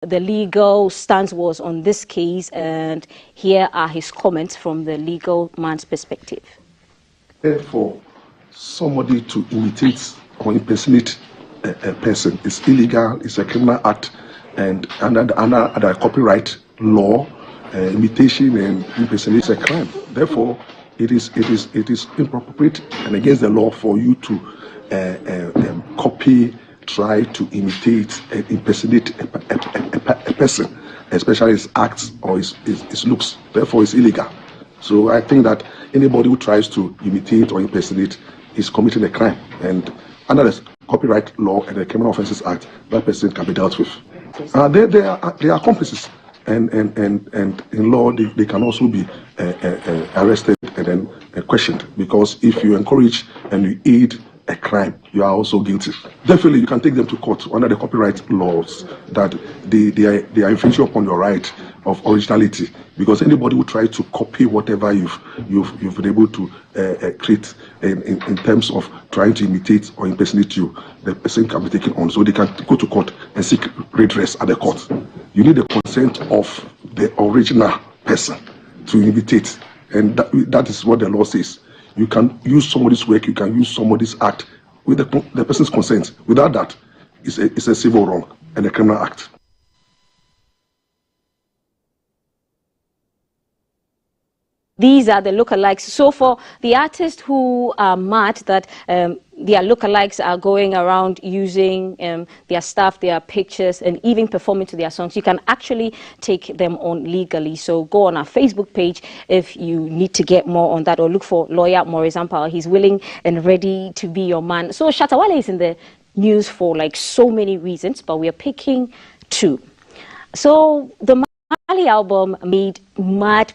the legal stance was on this case, and here are his comments from the legal man's perspective. For somebody to imitate or impersonate a person is illegal, it's a criminal act, and under the copyright law, imitation and impersonation is a crime. Therefore, it is inappropriate and against the law for you to copy, try to imitate and impersonate a person, especially his acts or his looks. Therefore, it's illegal. So I think that anybody who tries to imitate or impersonate is committing a crime, and under the Copyright Law and the Criminal Offences Act, that person can be dealt with. They are accomplices, and in law they can also be arrested and then questioned, because if you encourage and you aid a crime, you are also guilty. Definitely, you can take them to court under the copyright laws that they are infringing upon your right of originality, because anybody who tries to copy whatever you've been able to create in terms of trying to imitate or impersonate you, the person can be taken on. So they can go to court and seek redress at the court. You need the consent of the original person to imitate, and that is what the law says. You can use somebody's work, you can use somebody's act with the person's consent. Without that, it's a civil wrong and a criminal act. These are the lookalikes. So for the artists who are mad that their lookalikes are going around using their stuff, their pictures, and even performing to their songs, you can actually take them on legally. So go on our Facebook page if you need to get more on that, or look for lawyer Maurice Ampao. He's willing and ready to be your man. So Shatta Wale is in the news for like so many reasons, but we are picking two. So the Mali album made mad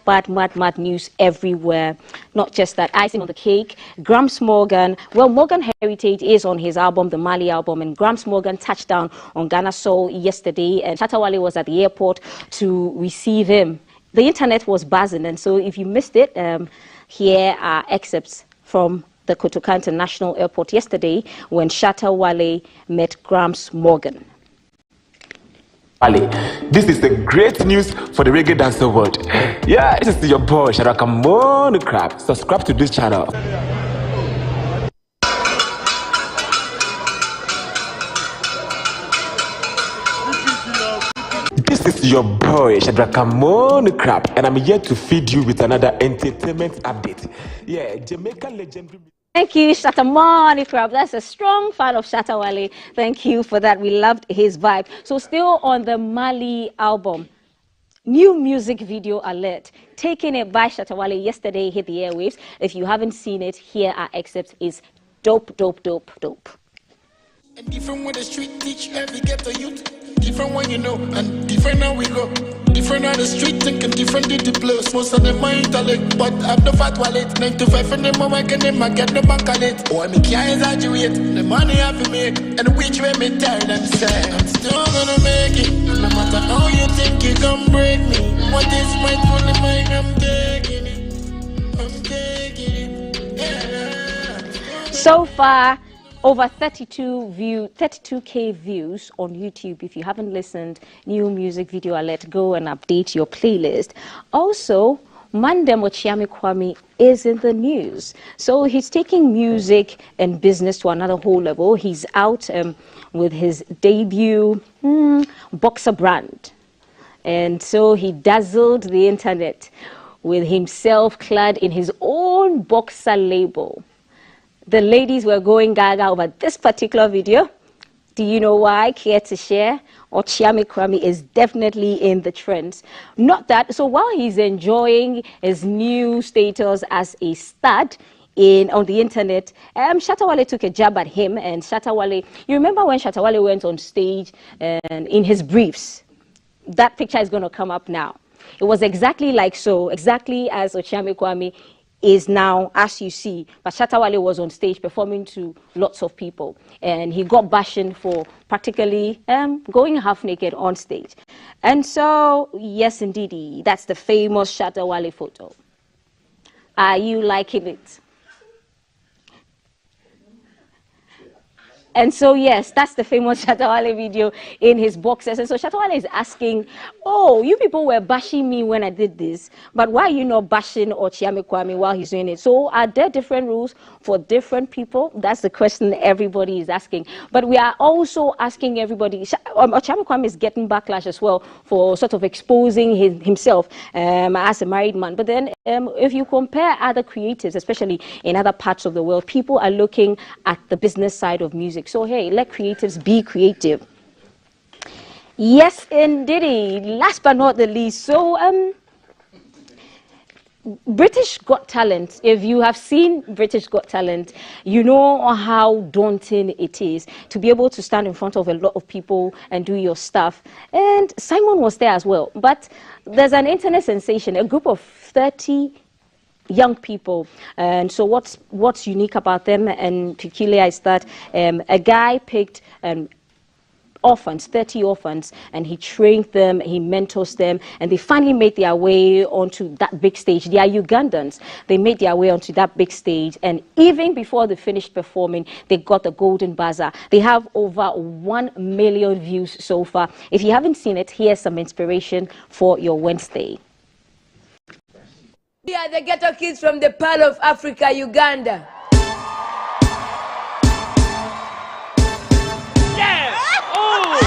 news everywhere. Not just that, icing on the cake. Gramps Morgan, well, Morgan Heritage is on his album, the Mali album, and Gramps Morgan touched down on Ghana Soul yesterday, and Shatta Wale was at the airport to receive him. The internet was buzzing, and so if you missed it, here are excerpts from the Kotoka International Airport yesterday when Shatta Wale met Gramps Morgan. This is the great news for the reggae dancer world. Yeah, this is your boy Shadraka Monocrap. Subscribe to this channel. This is your boy Shadraka Monocrap, and I'm here to feed you with another entertainment update. Yeah, Jamaican legendary. Thank you, Shatta Monocrap. That's a strong fan of Shatta Wale. Thank you for that. We loved his vibe. So still on the Mali album, new music video alert. Taking It by Shatta Wale yesterday hit the airwaves. If you haven't seen it, here are excerpts. Is dope. And different when the street teach every ghetto youth. Different when you know, and different how we go. Different on the street thinking, different did the place. Most of them are intellect, but have the fat wallet. 9 to 5 in the moment, and them I get the bank on it. Oh, I can't exaggerate. The money I have to make, and which way me tell them say I'm still gonna make it. No matter how you think you gon' break me. What is my fully mind? I'm taking it. Yeah. So far, over 32K views on YouTube. If you haven't listened, new music video alert, go and update your playlist. Also, Mandem Ochiame Kwame is in the news. So he's taking music and business to another whole level. He's out with his debut boxer brand. And so he dazzled the internet with himself clad in his own boxer label. The ladies were going gaga over this particular video. Do you know why? Care to share? Ochiame Kwame is definitely in the trends. Not that, so while he's enjoying his new status as a stud on the internet, Shatta Wale took a jab at him, and Shatta Wale, you remember when Shatta Wale went on stage and in his briefs? That picture is going to come up now. It was exactly like so, exactly as Ochiame Kwame is now, as you see. But Shatta Wale was on stage performing to lots of people, and he got bashing for practically going half naked on stage. And so, yes, indeed, that's the famous Shatta Wale photo. Are you liking it? And so, yes, that's the famous Shatta Wale video in his boxers. And so Shatta Wale is asking, oh, you people were bashing me when I did this, but why are you not bashing Okyeame Kwame while he's doing it? So are there different rules for different people? That's the question everybody is asking. But we are also asking everybody, Okyeame Kwame is getting backlash as well for sort of exposing himself as a married man. But then if you compare other creatives, especially in other parts of the world, people are looking at the business side of music. So, hey, let creatives be creative. Yes, indeed. Last but not the least, so British Got Talent. If you have seen British Got Talent, you know how daunting it is to be able to stand in front of a lot of people and do your stuff. And Simon was there as well. But there's an internet sensation, a group of 30 young people, and so what's unique about them and peculiar is that a guy picked orphans, 30 orphans, and he trained them, he mentors them, and they finally made their way onto that big stage. They are Ugandans. They made their way onto that big stage, and even before they finished performing, they got the Golden Buzzer. They have over 1 million views so far. If you haven't seen it, here's some inspiration for your Wednesday. We are the ghetto kids from the Pearl of Africa, Uganda. Yeah! Oh!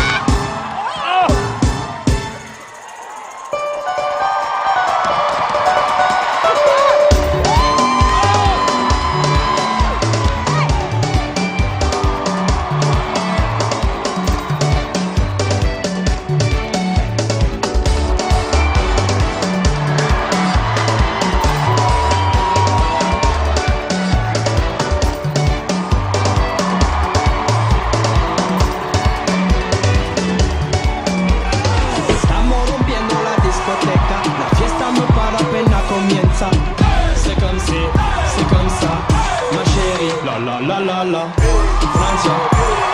Francia,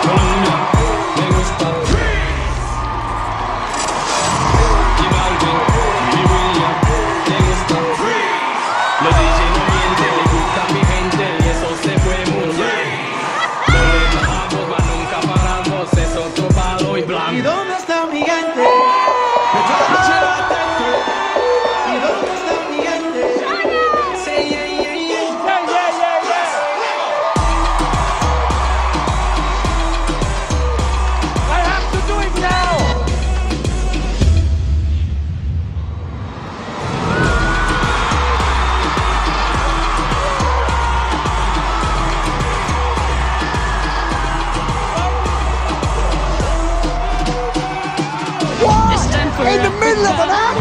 Colombia, me gusta. Y Balvin, y William, me gusta. Los DJ no mienten, le gusta a mi gente y eso se fue muy bien. No le bajamos, mas nunca paramos, es otro palo y blanco. ¿Y dónde está mi gente? ¿Y dónde está mi gente? Say yeah, yeah, yeah. Yeah, yeah, yeah, yeah. In the middle of an act.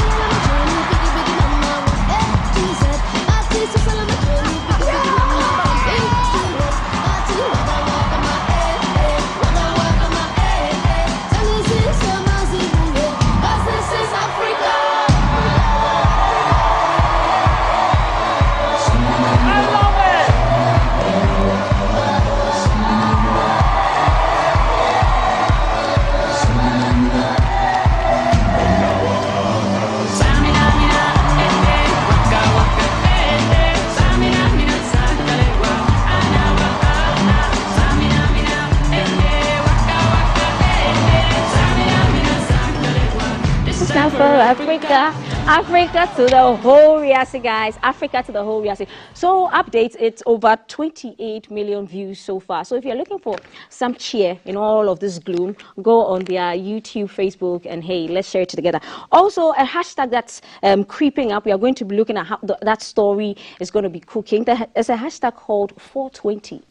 For Africa to the whole Riasi, guys. Africa to the whole Riasi. So updates, it's over 28 million views so far. So if you're looking for some cheer in all of this gloom, go on their YouTube, Facebook, and hey, let's share it together. Also, a hashtag that's creeping up. We are going to be looking at how that story is going to be cooking. There's a hashtag called 420.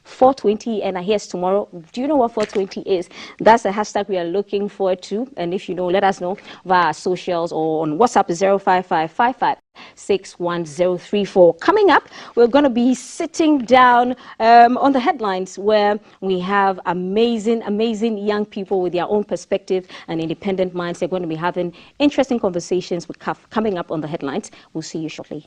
420, and here's tomorrow. Do you know what 420 is? That's a hashtag we are looking forward to, and if you know, let us know via our socials or on WhatsApp 05555 Coming up, we're going to be sitting down on the headlines where we have amazing young people with their own perspective and independent minds. They're going to be having interesting conversations with CAF coming up on the headlines. We'll see you shortly.